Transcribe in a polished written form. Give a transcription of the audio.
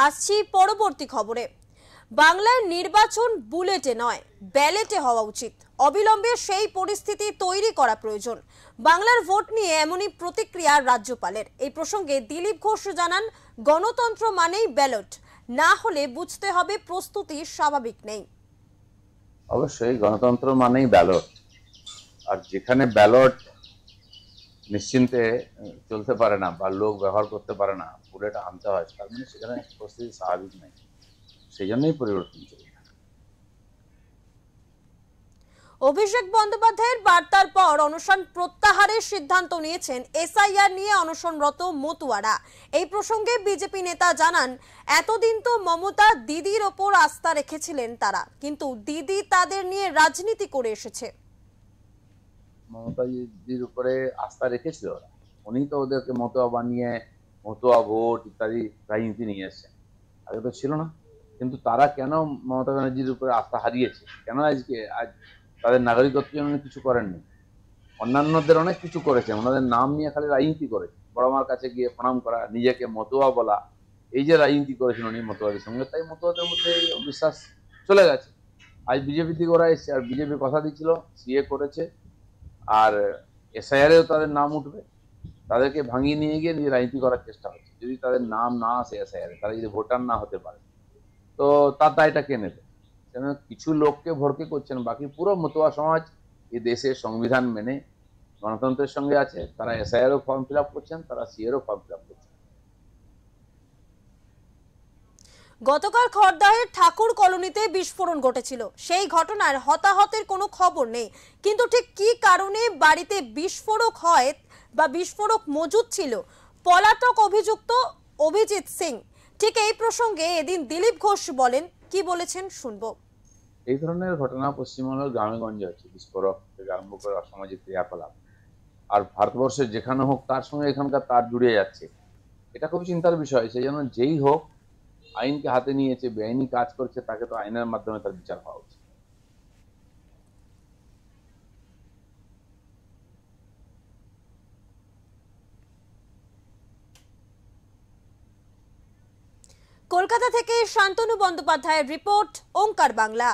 আসছি পরবর্তী খবরে। বাংলার নির্বাচন বুলেটে নয় ব্যালেটে হওয়া উচিত। অবিলম্বে সেই পরিস্থিতি তৈরি করা প্রয়োজন। বাংলার ভোট নিয়ে এমনই প্রতিক্রিয়া রাজ্যপালের। এই প্রসঙ্গে দিলীপ ঘোষ জানান, গণতন্ত্র মানেই ব্যালট, না হলে বুঝতে হবে প্রস্তুতি স্বাভাবিক নেই। অবশ্যই গণতন্ত্র মানেই ব্যালট, আর যেখানে ব্যালট নিশ্চিন্তে চলতে পারে না বা লোক ব্যবহার করতে পারে না, বুলেট আনতে হয়, তার মানে সেখানে পরিস্থিতি স্বাভাবিক নেই। সেই জন্যই পরিবর্তন চলবে। অভিষেক বন্দ্যোপাধ্যায়ের বার্তার পর অনশন প্রত্যাহারের সিদ্ধান্ত নিয়েছেন এসআইআর নিয়ে অনশনরত মতুয়ারা। এই প্রসঙ্গে বিজেপি নেতা জানান, এতদিন তো মমতা দিদির ওপর আস্থা রেখেছিলেন তারা, কিন্তু দিদি তাদের নিয়ে রাজনীতি করে এসেছে। মমতা দিদির উপরে আস্থা রেখেছিল ওরা, উনি তো ওদেরকে মতুয়া বানিয়ে মতুয়া ভোট ইত্যাদি রাজনীতি নিয়ে এসছেন, আগে তো ছিল না। কিন্তু তারা কেন মমতা ব্যানার্জির উপরে আস্থা হারিয়েছে, কেন আজ তাদের নাগরিকত্বের জন্য কিছু করেননি? অন্যান্যদের অনেক কিছু করেছেন, ওনাদের নাম নিয়ে খালি রাজনীতি করেছে, বড় মার কাছে গিয়ে প্রণাম করা, নিজেকে মতুয়া বলা, এই যে রাজনীতি করেছেন উনি মতুয়াদের সঙ্গে, তাই মতুয়াদের মধ্যে বিশ্বাস চলে গেছে। আজ বিজেপি থেকে ওরা এসছে, আর বিজেপি কথা দিচ্ছিল সিএ করেছে, আর এসআইআরেও তাদের নাম উঠবে, তাদেরকে ভাঙিয়ে নিয়ে গিয়ে নিজে রাজনীতি করার চেষ্টা হচ্ছে। যদি তাদের নাম না আসে এসআইআরে, তারা যদি ভোটার না হতে পারে, তো তার দায়টা কে নেবে? কেন কিছু লোককে ভরকে করছেন, বাকি পুরো মতুয়া সমাজ এই দেশের সংবিধান মেনে গণতন্ত্রের সঙ্গে আছে। তারা এসআইআরও ফর্ম ফিল আপ করছেন, তারা সিএরও ফর্ম ফিল আপ করছেন। গতকাল খড়দাহের ঠাকুর কলোনিতে বিস্ফোরণ ঘটেছিল। সেই ঘটনার হতাহতের কোনো খবর নেই, কিন্তু ঠিক কি কারণে বাড়িতে বিস্ফোরক হয় বা বিস্ফোরক মজুদ ছিল, পলাতক অভিযুক্ত অভিজিৎ সিং, ঠিক এই প্রসঙ্গে এদিন দিলীপ ঘোষ বলেন, কি বলেছেন শুনবো। এই ধরনের ঘটনা পশ্চিমবঙ্গের গ্রামেগঞ্জে হচ্ছে, বিস্ফোরক থেকে আরম্ভ করে অসামাজিক ক্রিয়াকলাপ, আর ভারতবর্ষের যেখানে হোক তার সঙ্গে এখানকার তার জুড়ে যাচ্ছে। এটা খুব চিন্তার বিষয়। সেই জন্য যেই হোক আইনকে হাতে নিয়েছে, বেআইনি কাজ করছে, তাকে তো আইনের মাধ্যমে তার বিচার হওয়া উচিত। কলকাতা থেকে শান্তনু বন্দ্যোপাধ্যায়ের রিপোর্ট, ওঙ্কার বাংলা।